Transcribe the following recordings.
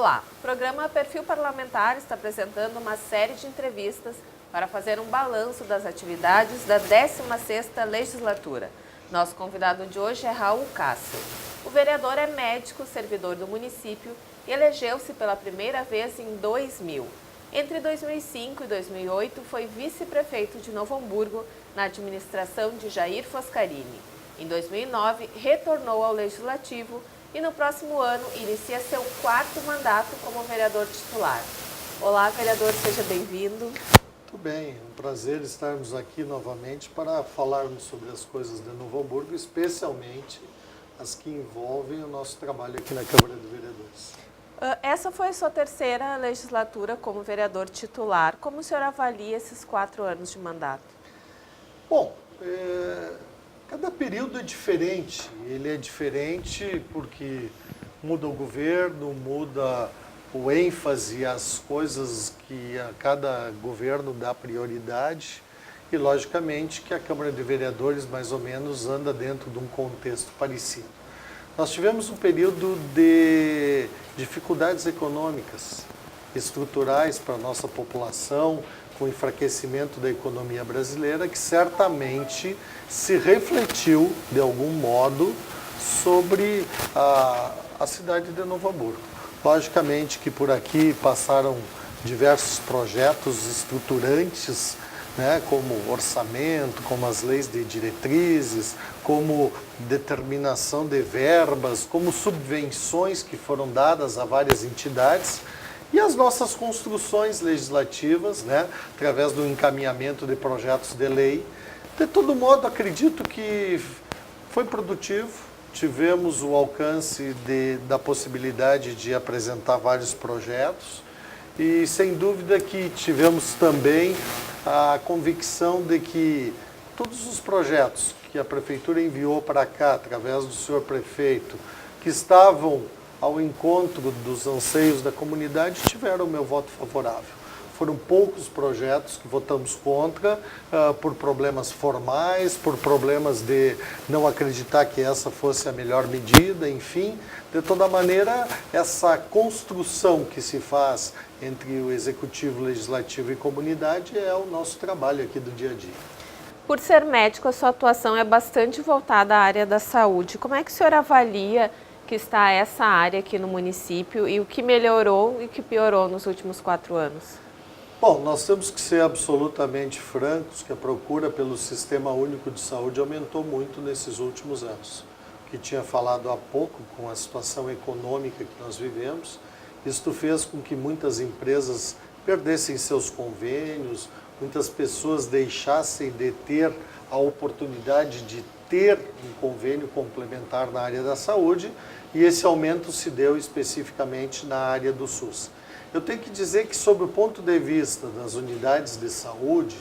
Olá, o programa Perfil Parlamentar está apresentando uma série de entrevistas para fazer um balanço das atividades da 16ª legislatura. Nosso convidado de hoje é Raul Cássio. O vereador é médico, servidor do município e elegeu-se pela primeira vez em 2000. Entre 2005 e 2008 foi vice-prefeito de Novo Hamburgo na administração de Jair Foscarini. Em 2009 retornou ao Legislativo e no próximo ano inicia seu 4º mandato como vereador titular. Olá, vereador, seja bem-vindo. Muito bem, um prazer estarmos aqui novamente para falarmos sobre as coisas de Novo Hamburgo, especialmente as que envolvem o nosso trabalho aqui na Câmara de Vereadores. Essa foi a sua 3ª legislatura como vereador titular. Como o senhor avalia esses 4 anos de mandato? Bom, cada período é diferente. Ele é diferente porque muda o governo, muda o ênfase, as coisas que a cada governo dá prioridade e, logicamente, que a Câmara de Vereadores mais ou menos anda dentro de um contexto parecido. Nós tivemos um período de dificuldades econômicas, estruturais para a nossa população, com o enfraquecimento da economia brasileira, que certamente se refletiu, de algum modo, sobre a cidade de Novo Hamburgo. Logicamente que por aqui passaram diversos projetos estruturantes, né, como orçamento, como as leis de diretrizes, como determinação de verbas, como subvenções que foram dadas a várias entidades e as nossas construções legislativas, né, através do encaminhamento de projetos de lei. De todo modo, acredito que foi produtivo, tivemos o alcance da possibilidade de apresentar vários projetos e, sem dúvida, que tivemos também a convicção de que todos os projetos que a Prefeitura enviou para cá, através do senhor prefeito, que estavam ao encontro dos anseios da comunidade, tiveram o meu voto favorável. Foram poucos projetos que votamos contra, por problemas formais, por problemas de não acreditar que essa fosse a melhor medida, enfim. De toda maneira, essa construção que se faz entre o Executivo, Legislativo e comunidade é o nosso trabalho aqui do dia a dia. Por ser médico, a sua atuação é bastante voltada à área da saúde. Como é que o senhor avalia que está essa área aqui no município e o que melhorou e o que piorou nos últimos 4 anos? Bom, nós temos que ser absolutamente francos que a procura pelo Sistema Único de Saúde aumentou muito nesses últimos anos. O que tinha falado há pouco com a situação econômica que nós vivemos, isto fez com que muitas empresas perdessem seus convênios, muitas pessoas deixassem de ter a oportunidade de ter um convênio complementar na área da saúde e esse aumento se deu especificamente na área do SUS. Eu tenho que dizer que, sob o ponto de vista das unidades de saúde,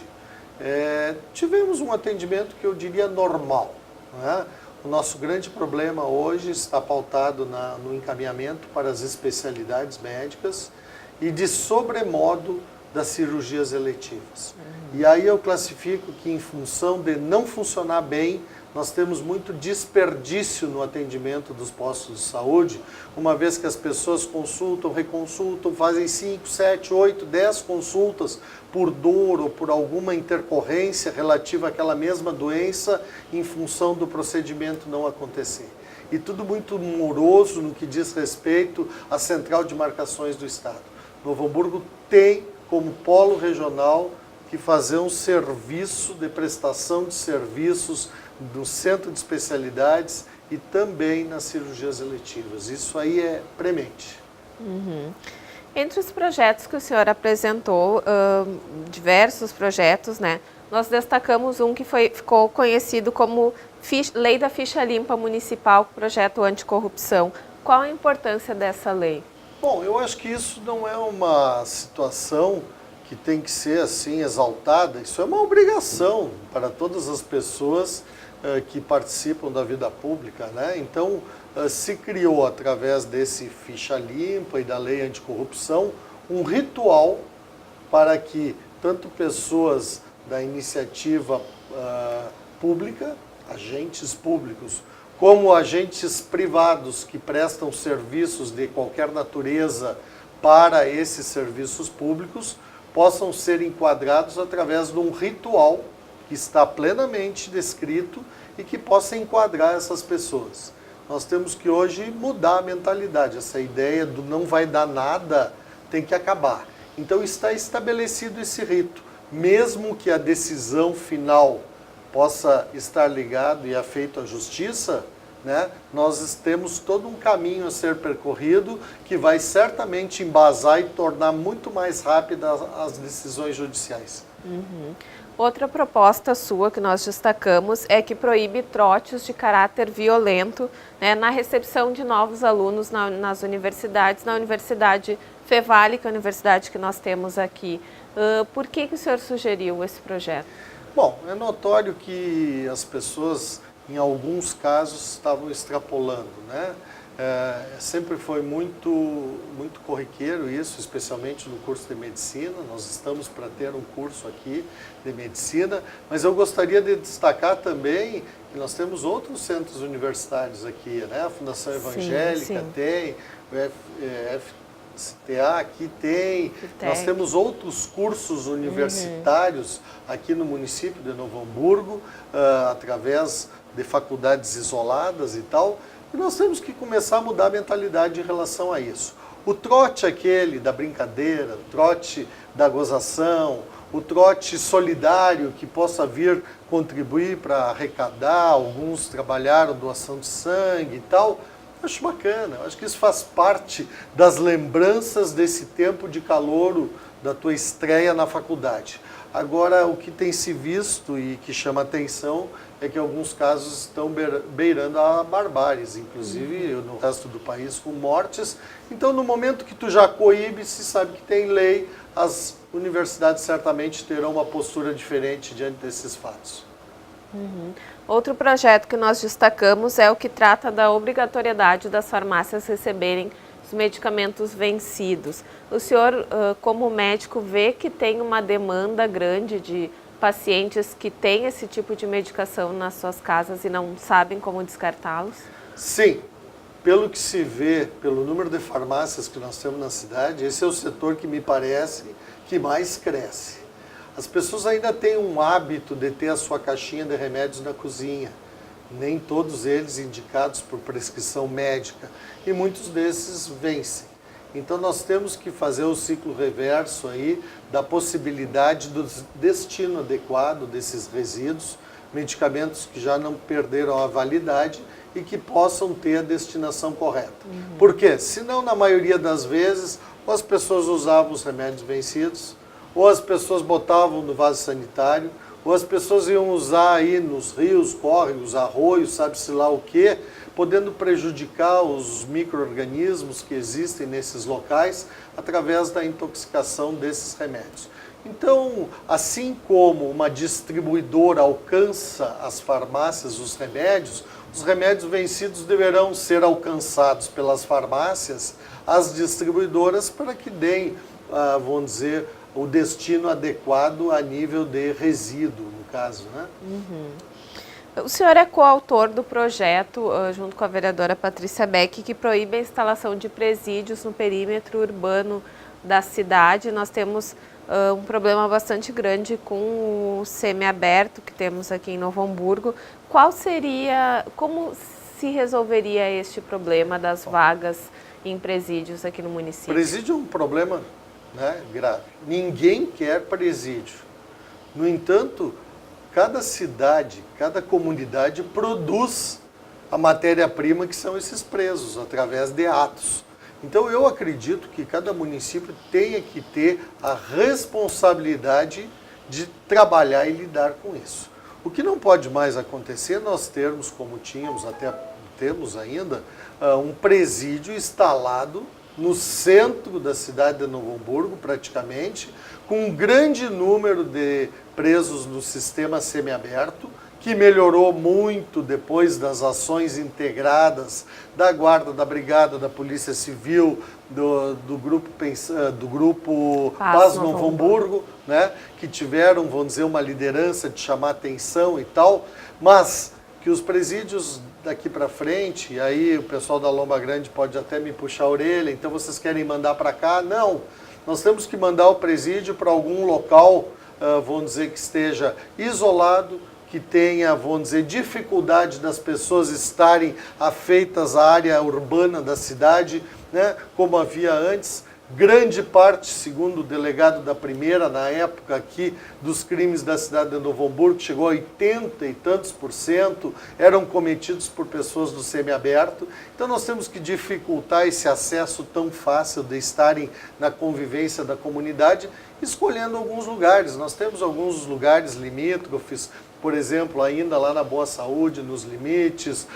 tivemos um atendimento que eu diria normal, não é? O nosso grande problema hoje está pautado no encaminhamento para as especialidades médicas e, de sobremodo, das cirurgias eletivas. E aí eu classifico que, em função de não funcionar bem, nós temos muito desperdício no atendimento dos postos de saúde, uma vez que as pessoas consultam, reconsultam, fazem 5, 7, 8, 10 consultas por dor ou por alguma intercorrência relativa àquela mesma doença em função do procedimento não acontecer. E tudo muito moroso no que diz respeito à Central de Marcações do Estado. Novo Hamburgo tem como polo regional que fazer um serviço de prestação de serviços do centro de especialidades e também nas cirurgias eletivas. Isso aí é premente. Entre os projetos que o senhor apresentou, diversos projetos, né? Nós destacamos um que ficou conhecido como Lei da Ficha Limpa Municipal, projeto anticorrupção. Qual a importância dessa lei? Bom, eu acho que isso não é uma situação que tem que ser assim exaltada, isso é uma obrigação para todas as pessoas que participam da vida pública, né? Então, se criou através desse Ficha Limpa e da Lei Anticorrupção um ritual para que tanto pessoas da iniciativa pública, agentes públicos, como agentes privados que prestam serviços de qualquer natureza para esses serviços públicos possam ser enquadrados através de um ritual que está plenamente descrito e que possa enquadrar essas pessoas. Nós temos que hoje mudar a mentalidade, essa ideia do não vai dar nada tem que acabar. Então está estabelecido esse rito, mesmo que a decisão final possa estar ligada e afeito à justiça, né, nós temos todo um caminho a ser percorrido que vai certamente embasar e tornar muito mais rápidas as decisões judiciais. Outra proposta sua que nós destacamos é que proíbe trotes de caráter violento, né, na recepção de novos alunos nas universidades, na Universidade Fevale, que é a universidade que nós temos aqui. Por que o senhor sugeriu esse projeto? Bom, é notório que as pessoas, em alguns casos, estavam extrapolando, né? Sempre foi muito corriqueiro isso, especialmente no curso de medicina. Nós estamos para ter um curso aqui de medicina, mas eu gostaria de destacar também que nós temos outros centros universitários aqui, né? A Fundação Evangélica tem, o FTA aqui tem, nós temos outros cursos universitários aqui no município de Novo Hamburgo, através de faculdades isoladas e tal. E nós temos que começar a mudar a mentalidade em relação a isso. O trote aquele da brincadeira, o trote da gozação, o trote solidário que possa vir contribuir para arrecadar, alguns trabalharam doação de sangue e tal, eu acho bacana, eu acho que isso faz parte das lembranças desse tempo de calouro da tua estreia na faculdade. Agora, o que tem se visto e que chama atenção é que alguns casos estão beirando a barbárie, inclusive no resto do país com mortes. Então, no momento que tu já coíbe, se sabe que tem lei, as universidades certamente terão uma postura diferente diante desses fatos. Outro projeto que nós destacamos é o que trata da obrigatoriedade das farmácias receberem os medicamentos vencidos. O senhor, como médico, vê que tem uma demanda grande de pacientes que têm esse tipo de medicação nas suas casas e não sabem como descartá-los? Sim, pelo que se vê, pelo número de farmácias que nós temos na cidade, esse é o setor que me parece que mais cresce. As pessoas ainda têm um hábito de ter a sua caixinha de remédios na cozinha, nem todos eles indicados por prescrição médica, e muitos desses vencem. Então nós temos que fazer o ciclo reverso aí da possibilidade do destino adequado desses resíduos, medicamentos que já não perderam a validade e que possam ter a destinação correta. Por quê? Senão, na maioria das vezes, ou as pessoas usavam os remédios vencidos, ou as pessoas botavam no vaso sanitário, ou as pessoas iam usar aí nos rios, córregos, arroios, sabe-se lá o quê, podendo prejudicar os micro-organismos que existem nesses locais através da intoxicação desses remédios. Então, assim como uma distribuidora alcança as farmácias os remédios vencidos deverão ser alcançados pelas farmácias, as distribuidoras, para que deem, vamos dizer, o destino adequado a nível de resíduo, no caso, né? O senhor é coautor do projeto, junto com a vereadora Patrícia Beck, que proíbe a instalação de presídios no perímetro urbano da cidade. Nós temos um problema bastante grande com o semiaberto que temos aqui em Novo Hamburgo. Como se resolveria este problema das vagas em presídios aqui no município? Presídio é um problema, né, grave. Ninguém quer presídio. No entanto, cada cidade, cada comunidade produz a matéria-prima que são esses presos, através de atos. Então eu acredito que cada município tenha que ter a responsabilidade de trabalhar e lidar com isso. O que não pode mais acontecer é nós termos, como tínhamos, até temos ainda, um presídio instalado no centro da cidade de Novo Hamburgo, praticamente, com um grande número de presos no sistema semiaberto, que melhorou muito depois das ações integradas da Guarda, da Brigada, da Polícia Civil, do grupo Paz Novo Hamburgo, né, que tiveram, vamos dizer, uma liderança de chamar atenção e tal, mas que os presídios daqui para frente, e aí o pessoal da Lomba Grande pode até me puxar a orelha, então vocês querem mandar para cá? Não, nós temos que mandar o presídio para algum local, vamos dizer, que esteja isolado, que tenha, vamos dizer, dificuldade das pessoas estarem afeitas à área urbana da cidade, né, como havia antes. Grande parte, segundo o delegado da primeira, na época aqui, dos crimes da cidade de Novo Hamburgo, chegou a 80 e tantos %, eram cometidos por pessoas do semiaberto. Então nós temos que dificultar esse acesso tão fácil de estarem na convivência da comunidade, escolhendo alguns lugares. Nós temos alguns lugares limítrofes, por exemplo, ainda lá na Boa Saúde, nos limites,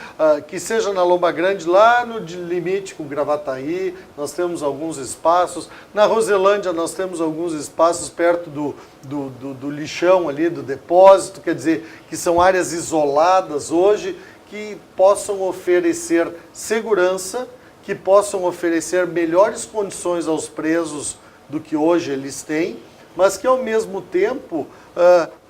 que seja na Lomba Grande, lá no limite com Gravataí, nós temos alguns espaços. Na Roselândia nós temos alguns espaços perto do lixão ali, do depósito, quer dizer, que são áreas isoladas hoje, que possam oferecer segurança, que possam oferecer melhores condições aos presos do que hoje eles têm, mas que ao mesmo tempo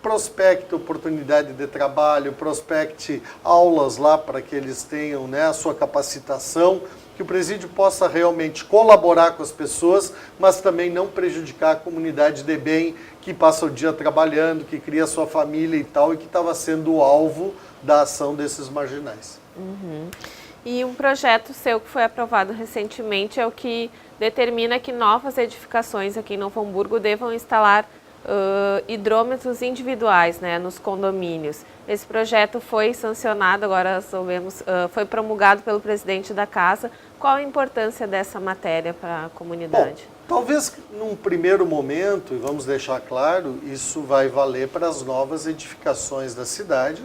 prospecte oportunidade de trabalho, prospecte aulas lá para que eles tenham, né, a sua capacitação, que o presídio possa realmente colaborar com as pessoas, mas também não prejudicar a comunidade de bem que passa o dia trabalhando, que cria sua família e tal, e que estava sendo o alvo da ação desses marginais. Uhum. E um projeto seu que foi aprovado recentemente é o que determina que novas edificações aqui em Novo Hamburgo devam instalar hidrômetros individuais, né, nos condomínios. Esse projeto foi sancionado, agora soubemos, foi promulgado pelo presidente da Casa. Qual a importância dessa matéria para a comunidade? Bom, talvez num primeiro momento, e vamos deixar claro, isso vai valer para as novas edificações da cidade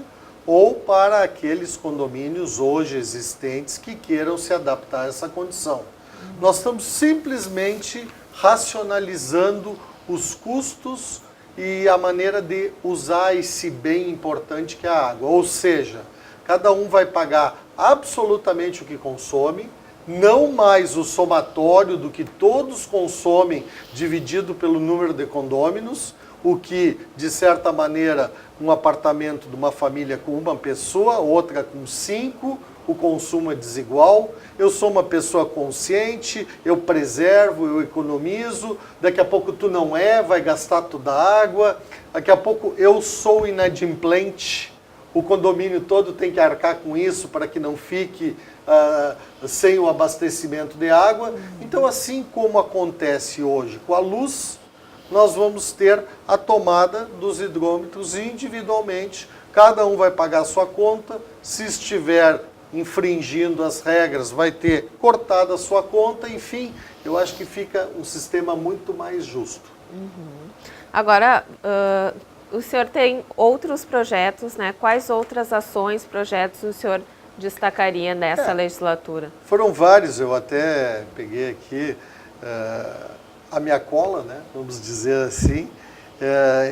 ou para aqueles condomínios hoje existentes que queiram se adaptar a essa condição. Nós estamos simplesmente racionalizando os custos e a maneira de usar esse bem importante que é a água. Ou seja, cada um vai pagar absolutamente o que consome, não mais o somatório do que todos consomem dividido pelo número de condôminos, o que, de certa maneira, um apartamento de uma família com uma pessoa, outra com 5, o consumo é desigual. Eu sou uma pessoa consciente, eu preservo, eu economizo, daqui a pouco tu não vai gastar toda a água, daqui a pouco eu sou inadimplente, o condomínio todo tem que arcar com isso para que não fique sem o abastecimento de água. Então, assim como acontece hoje com a luz, nós vamos ter a tomada dos hidrômetros individualmente, cada um vai pagar a sua conta, se estiver infringindo as regras, vai ter cortado a sua conta, enfim, eu acho que fica um sistema muito mais justo. Uhum. Agora, o senhor tem outros projetos, né? Quais outras ações, projetos o senhor destacaria nessa legislatura? Foram vários, eu até peguei aqui a minha cola, né? Vamos dizer assim.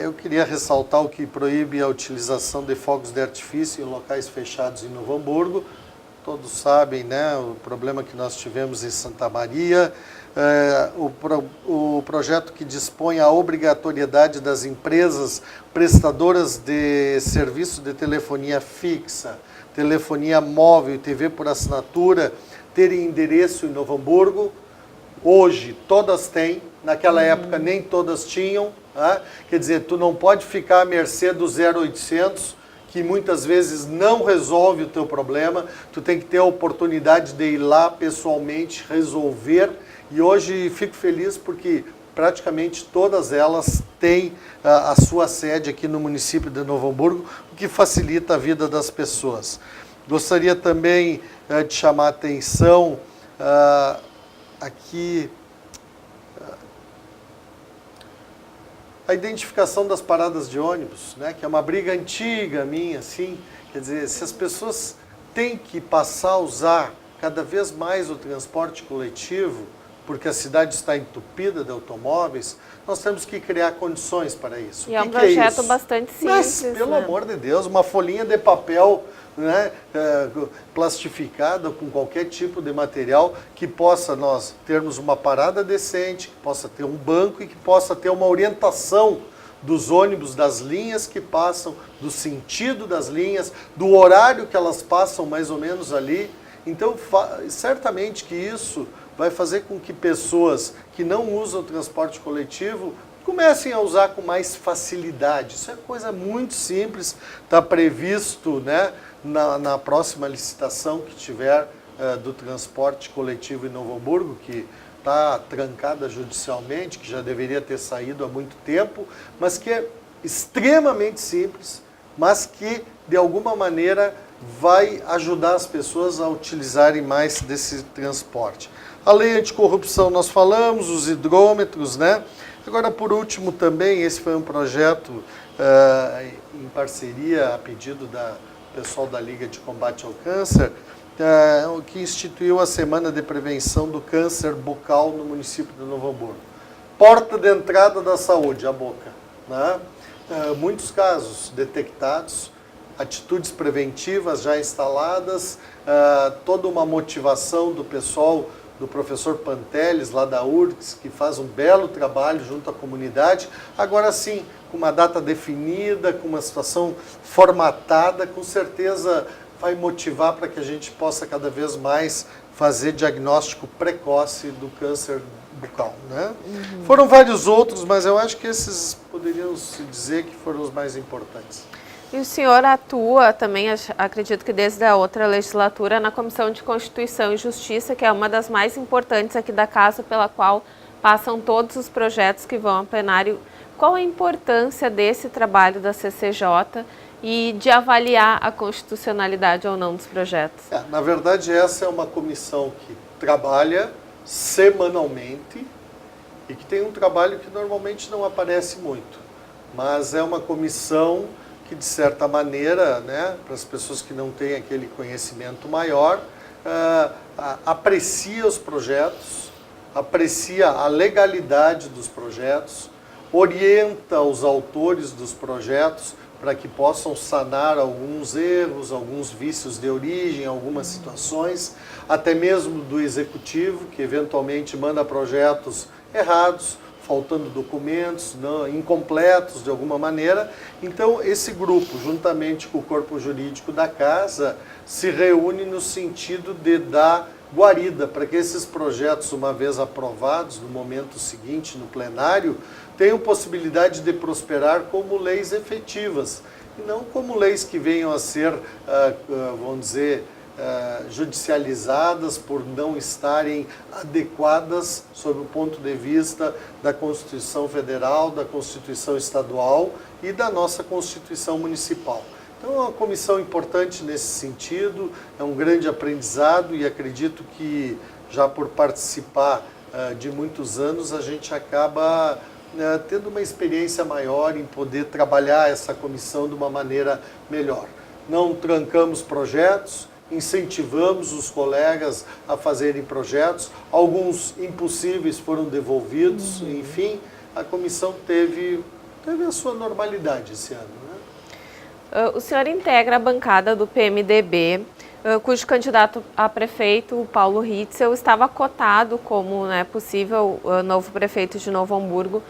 Eu queria ressaltar o que proíbe a utilização de fogos de artifício em locais fechados em Novo Hamburgo. Todos sabem, né, o problema que nós tivemos em Santa Maria, o projeto que dispõe a obrigatoriedade das empresas prestadoras de serviço de telefonia fixa, telefonia móvel e TV por assinatura terem endereço em Novo Hamburgo. Hoje todas têm, naquela época nem todas tinham, né? Quer dizer, tu não pode ficar à mercê do 0800, que muitas vezes não resolve o teu problema, tu tem que ter a oportunidade de ir lá pessoalmente resolver, e hoje fico feliz porque praticamente todas elas têm a sua sede aqui no município de Novo Hamburgo, o que facilita a vida das pessoas. Gostaria também de chamar a atenção aqui a identificação das paradas de ônibus, né, que é uma briga antiga minha, assim, quer dizer, se as pessoas têm que passar a usar cada vez mais o transporte coletivo, porque a cidade está entupida de automóveis, nós temos que criar condições para isso. E é um projeto bastante simples. Mas, pelo amor de Deus, uma folhinha de papel, né, plastificada com qualquer tipo de material que possa nós termos uma parada decente, que possa ter um banco e que possa ter uma orientação dos ônibus, das linhas que passam, do sentido das linhas, do horário que elas passam mais ou menos ali. Então, certamente que isso vai fazer com que pessoas que não usam o transporte coletivo comecem a usar com mais facilidade. Isso é coisa muito simples, está previsto, né, na próxima licitação que tiver do transporte coletivo em Novo Hamburgo, que está trancada judicialmente, que já deveria ter saído há muito tempo, mas que é extremamente simples, mas que, de alguma maneira, vai ajudar as pessoas a utilizarem mais desse transporte. A lei anticorrupção nós falamos, os hidrômetros, né? Agora, por último, também, esse foi um projeto em parceria, a pedido do pessoal da Liga de Combate ao Câncer, que instituiu a Semana de Prevenção do Câncer Bucal no município de Novo Hamburgo. Porta de entrada da saúde, a boca, né? Muitos casos detectados, atitudes preventivas já instaladas, toda uma motivação do pessoal, do professor Panteles, lá da URGS, que faz um belo trabalho junto à comunidade. Agora sim, com uma data definida, com uma situação formatada, com certeza vai motivar para que a gente possa cada vez mais fazer diagnóstico precoce do câncer bucal, né? Foram vários outros, mas eu acho que esses poderiam se dizer que foram os mais importantes. E o senhor atua também, acredito que desde a outra legislatura, na Comissão de Constituição e Justiça, que é uma das mais importantes aqui da Casa, pela qual passam todos os projetos que vão ao plenário. Qual a importância desse trabalho da CCJ e de avaliar a constitucionalidade ou não dos projetos? Na verdade, essa é uma comissão que trabalha semanalmente e que tem um trabalho que normalmente não aparece muito, mas é uma comissão que, de certa maneira, né, para as pessoas que não têm aquele conhecimento maior, aprecia os projetos, aprecia a legalidade dos projetos, orienta os autores dos projetos para que possam sanar alguns erros, alguns vícios de origem, algumas situações, até mesmo do executivo, que eventualmente manda projetos errados, faltando documentos, incompletos de alguma maneira. Então, esse grupo, juntamente com o corpo jurídico da Casa, se reúne no sentido de dar guarida para que esses projetos, uma vez aprovados, no momento seguinte, no plenário, tenham possibilidade de prosperar como leis efetivas, e não como leis que venham a ser, vamos dizer, judicializadas por não estarem adequadas sob o ponto de vista da Constituição Federal, da Constituição Estadual e da nossa Constituição Municipal. Então é uma comissão importante nesse sentido, é um grande aprendizado e acredito que já por participar de muitos anos a gente acaba tendo uma experiência maior em poder trabalhar essa comissão de uma maneira melhor. Não trancamos projetos, incentivamos os colegas a fazerem projetos, alguns impossíveis foram devolvidos, enfim, a comissão teve a sua normalidade esse ano, né? O senhor integra a bancada do PMDB, cujo candidato a prefeito, Paulo Ritzel, estava cotado como, né, possível novo prefeito de Novo Hamburgo.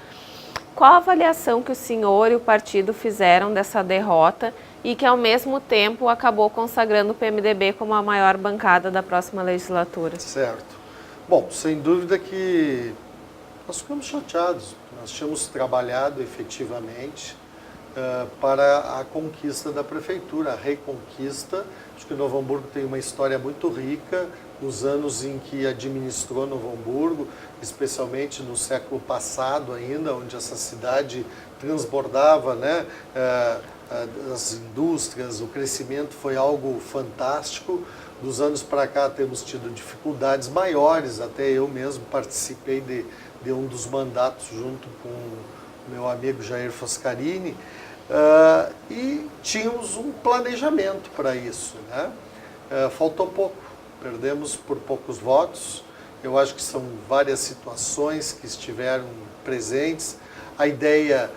Qual a avaliação que o senhor e o partido fizeram dessa derrota e que, ao mesmo tempo, acabou consagrando o PMDB como a maior bancada da próxima legislatura? Certo. Bom, sem dúvida que nós ficamos chateados. Nós tínhamos trabalhado efetivamente para a conquista da prefeitura, a reconquista. Acho que Novo Hamburgo tem uma história muito rica nos anos em que administrou Novo Hamburgo, especialmente no século passado ainda, onde essa cidade transbordava, né, as indústrias, o crescimento foi algo fantástico. Dos anos para cá temos tido dificuldades maiores, até eu mesmo participei de um dos mandatos junto com o meu amigo Jair Foscarini, e tínhamos um planejamento para isso, né? Faltou pouco, perdemos por poucos votos. Eu acho que são várias situações que estiveram presentes. A ideia,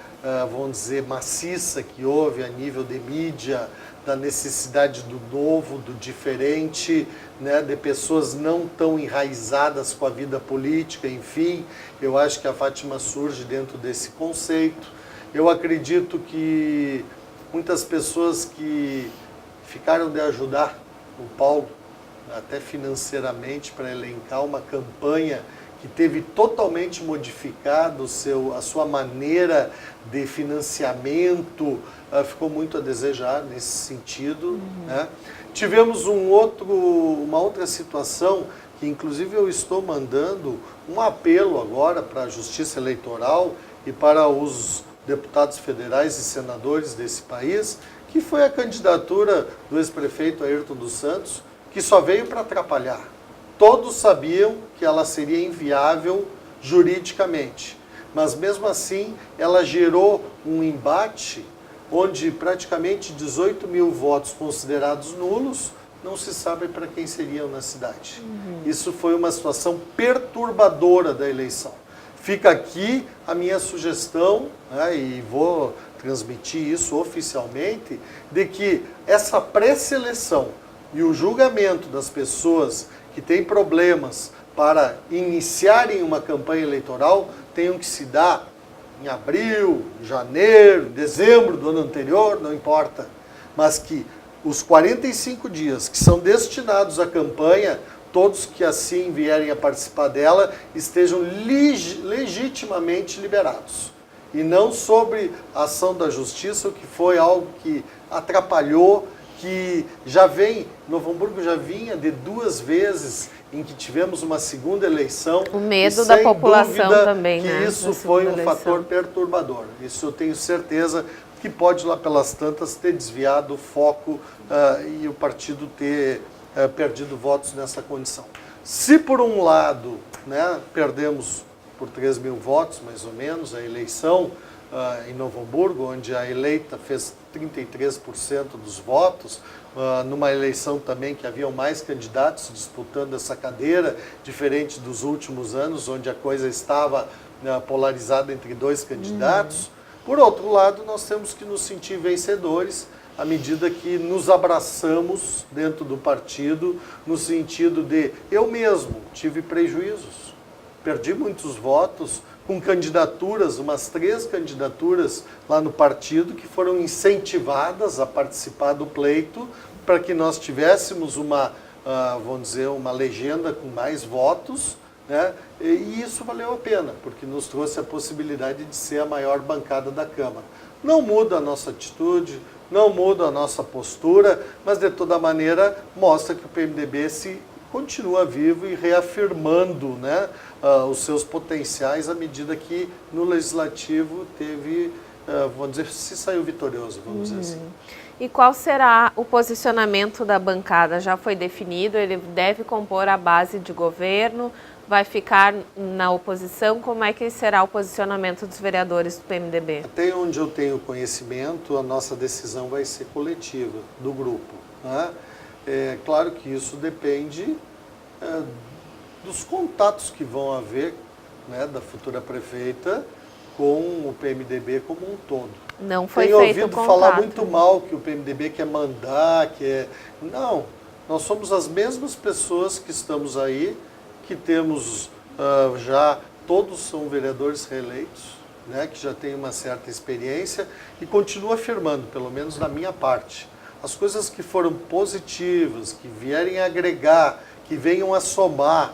vamos dizer, maciça que houve a nível de mídia, da necessidade do novo, do diferente, né, de pessoas não tão enraizadas com a vida política, enfim, eu acho que a Fátima surge dentro desse conceito. Eu acredito que muitas pessoas que ficaram de ajudar o Paulo, até financeiramente, para elencar uma campanha que teve totalmente modificado a sua maneira de financiamento, ficou muito a desejar nesse sentido. Né? Tivemos uma outra situação que, inclusive, eu estou mandando um apelo agora para a Justiça Eleitoral e para os deputados federais e senadores desse país, que foi a candidatura do ex-prefeito Ayrton dos Santos, que só veio para atrapalhar. Todos sabiam que ela seria inviável juridicamente, mas mesmo assim ela gerou um embate onde praticamente 18 mil votos considerados nulos não se sabe para quem seriam na cidade. Isso foi uma situação perturbadora da eleição. Fica aqui a minha sugestão, né, e vou transmitir isso oficialmente, de que essa pré-seleção e o julgamento das pessoas que têm problemas para iniciarem uma campanha eleitoral tenham que se dar em abril, janeiro, dezembro do ano anterior, não importa, mas que os 45 dias que são destinados à campanha, todos que assim vierem a participar dela, estejam legitimamente liberados. E não sobre a ação da justiça, o que foi algo que atrapalhou, que já vem, Novo Hamburgo já vinha de 2 vezes em que tivemos uma segunda eleição. O medo da população também, que né? Isso foi um fator perturbador. Isso eu tenho certeza que pode, lá pelas tantas, ter desviado o foco e o partido ter perdido votos nessa condição. Se, por um lado, né, perdemos por 3 mil votos, mais ou menos, a eleição em Novo Hamburgo, onde a eleita fez 33% dos votos, numa eleição também que haviam mais candidatos disputando essa cadeira, diferente dos últimos anos, onde a coisa estava polarizada entre 2 candidatos. Por outro lado, nós temos que nos sentir vencedores à medida que nos abraçamos dentro do partido, no sentido de eu mesmo tive prejuízos, perdi muitos votos com candidaturas, umas 3 candidaturas lá no partido que foram incentivadas a participar do pleito para que nós tivéssemos vamos dizer, uma legenda com mais votos, né? E isso valeu a pena, porque nos trouxe a possibilidade de ser a maior bancada da Câmara. Não muda a nossa atitude, não muda a nossa postura, mas de toda maneira mostra que o PMDB continua vivo e reafirmando, né, os seus potenciais à medida que no Legislativo teve, vamos dizer, se saiu vitorioso, vamos dizer assim. E qual será o posicionamento da bancada? Já foi definido? Ele deve compor a base de governo? Vai ficar na oposição? Como é que será o posicionamento dos vereadores do PMDB? Até onde eu tenho conhecimento, a nossa decisão vai ser coletiva, do grupo, né? É claro que isso depende dos contatos que vão haver, né, da futura prefeita com o PMDB como um todo. Não foi Tenho feito ouvido contato. falar muito mal que o PMDB quer mandar, Não, nós somos as mesmas pessoas que estamos aí, que temos todos são vereadores reeleitos, né, que já têm uma certa experiência e continuo afirmando, pelo menos da minha parte, as coisas que foram positivas, que vierem a agregar, que venham a somar,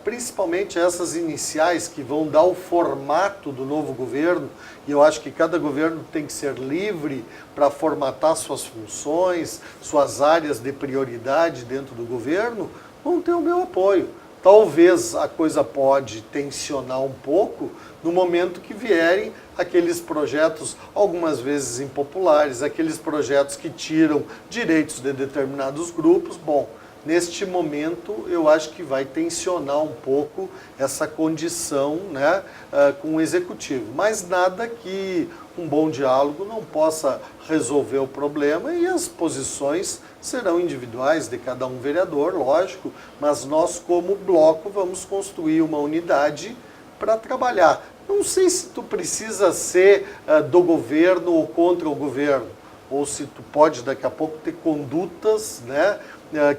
principalmente essas iniciais que vão dar o formato do novo governo, e eu acho que cada governo tem que ser livre para formatar suas funções, suas áreas de prioridade dentro do governo, vão ter o meu apoio. Talvez a coisa pode tensionar um pouco no momento que vierem aqueles projetos, algumas vezes impopulares, aqueles projetos que tiram direitos de determinados grupos. Bom, neste momento eu acho que vai tensionar um pouco essa condição, né, com o executivo. Mas nada que um bom diálogo não possa resolver o problema, e as posições serão individuais de cada um vereador, lógico, mas nós como bloco vamos construir uma unidade para trabalhar. Não sei se tu precisa ser do governo ou contra o governo, ou se tu pode daqui a pouco ter condutas, né,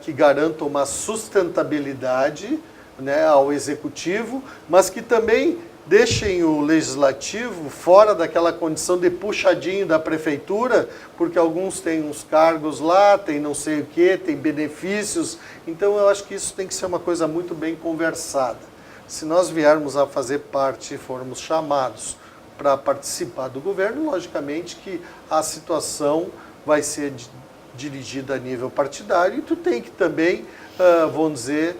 que garantam uma sustentabilidade, né, ao executivo, mas que também deixem o legislativo fora daquela condição de puxadinho da prefeitura, porque alguns têm uns cargos lá, tem não sei o quê, tem benefícios. Então eu acho que isso tem que ser uma coisa muito bem conversada. Se nós viermos a fazer parte e formos chamados para participar do governo, logicamente que a situação vai ser dirigida a nível partidário e tu tem que também, vamos dizer,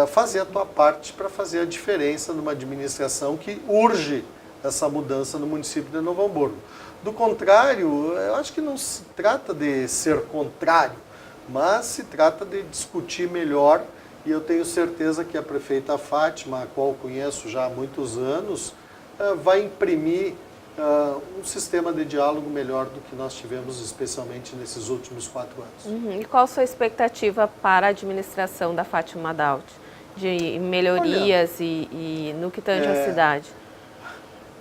fazer a tua parte para fazer a diferença numa administração que urge essa mudança no município de Novo Hamburgo. Do contrário, eu acho que não se trata de ser contrário, mas se trata de discutir melhor, e eu tenho certeza que a prefeita Fátima, a qual conheço já há muitos anos, vai imprimir um sistema de diálogo melhor do que nós tivemos, especialmente nesses últimos 4 anos. E qual a sua expectativa para a administração da Fátima Daut? De melhorias e no que tange a cidade?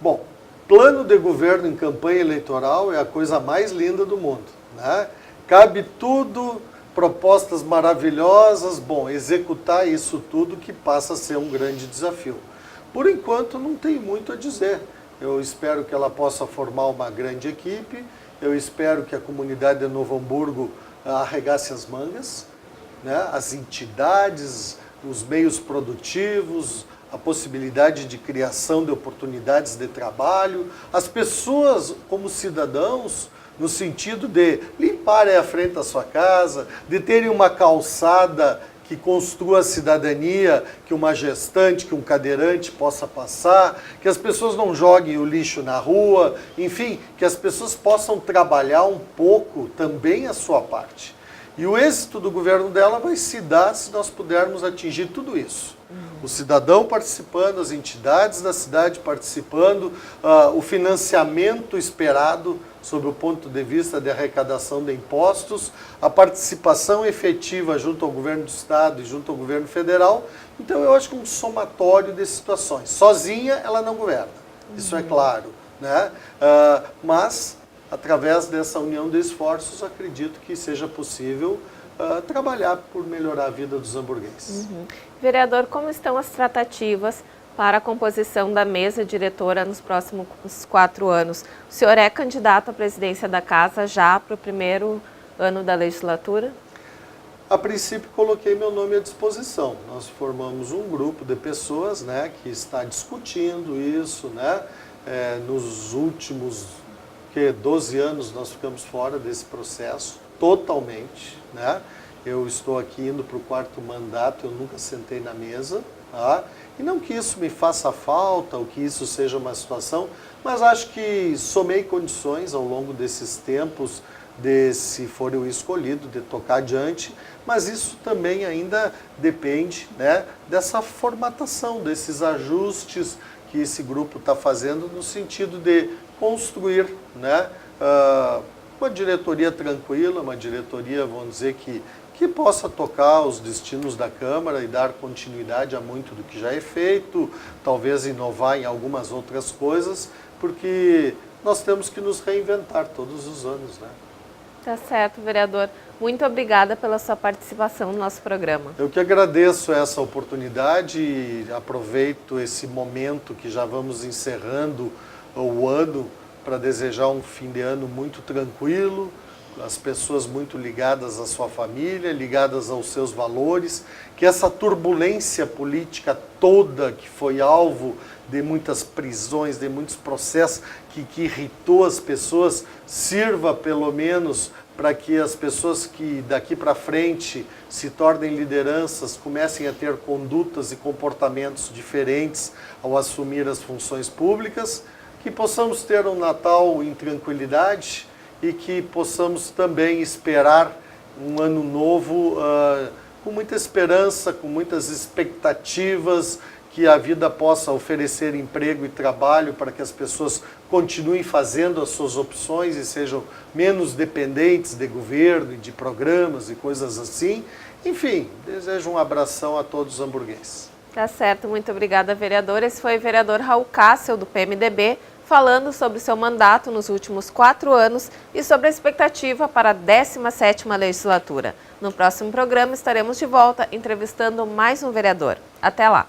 Bom, plano de governo em campanha eleitoral é a coisa mais linda do mundo, né? Cabe tudo, propostas maravilhosas, bom, executar isso tudo que passa a ser um grande desafio. Por enquanto não tem muito a dizer. Eu espero que ela possa formar uma grande equipe, eu espero que a comunidade de Novo Hamburgo arregace as mangas, né? As entidades, os meios produtivos, a possibilidade de criação de oportunidades de trabalho, as pessoas como cidadãos, no sentido de limparem a frente da sua casa, de terem uma calçada que construa a cidadania, que uma gestante, que um cadeirante possa passar, que as pessoas não joguem o lixo na rua, enfim, que as pessoas possam trabalhar um pouco também a sua parte. E o êxito do governo dela vai se dar se nós pudermos atingir tudo isso. O cidadão participando, as entidades da cidade participando, o financiamento esperado sob o ponto de vista de arrecadação de impostos, a participação efetiva junto ao governo do estado e junto ao governo federal. Então eu acho que um somatório de situações. Sozinha ela não governa, isso é claro, né? Mas através dessa união de esforços acredito que seja possível trabalhar por melhorar a vida dos hamburgueses. Vereador, como estão as tratativas para a composição da mesa diretora nos próximos 4 anos? O senhor é candidato à presidência da casa já para o primeiro ano da legislatura? A princípio, coloquei meu nome à disposição. Nós formamos um grupo de pessoas, né, que está discutindo isso, né? Nos últimos 12 anos nós ficamos fora desse processo, totalmente, né? Eu estou aqui indo para o 4º mandato, eu nunca sentei na mesa, tá? E não que isso me faça falta, ou que isso seja uma situação, mas acho que somei condições ao longo desses tempos de, se for eu escolhido, de tocar adiante, mas isso também ainda depende, né, dessa formatação, desses ajustes que esse grupo está fazendo no sentido de construir, né, uma diretoria tranquila, uma diretoria, vamos dizer, que possa tocar os destinos da Câmara e dar continuidade a muito do que já é feito, talvez inovar em algumas outras coisas, porque nós temos que nos reinventar todos os anos, né? Tá certo, vereador. Muito obrigada pela sua participação no nosso programa. Eu que agradeço essa oportunidade e aproveito esse momento que já vamos encerrando o ano para desejar um fim de ano muito tranquilo, as pessoas muito ligadas à sua família, ligadas aos seus valores, que essa turbulência política toda que foi alvo de muitas prisões, de muitos processos que irritou as pessoas, sirva pelo menos para que as pessoas que daqui para frente se tornem lideranças, comecem a ter condutas e comportamentos diferentes ao assumir as funções públicas, que possamos ter um Natal em tranquilidade, e que possamos também esperar um ano novo com muita esperança, com muitas expectativas, que a vida possa oferecer emprego e trabalho para que as pessoas continuem fazendo as suas opções e sejam menos dependentes de governo e de programas e coisas assim. Enfim, desejo um abração a todos os hamburgueses. Tá certo, muito obrigada, vereador. Esse foi o vereador Raul Cássio, do PMDB, falando sobre seu mandato nos últimos 4 anos e sobre a expectativa para a 17ª legislatura. No próximo programa estaremos de volta entrevistando mais um vereador. Até lá!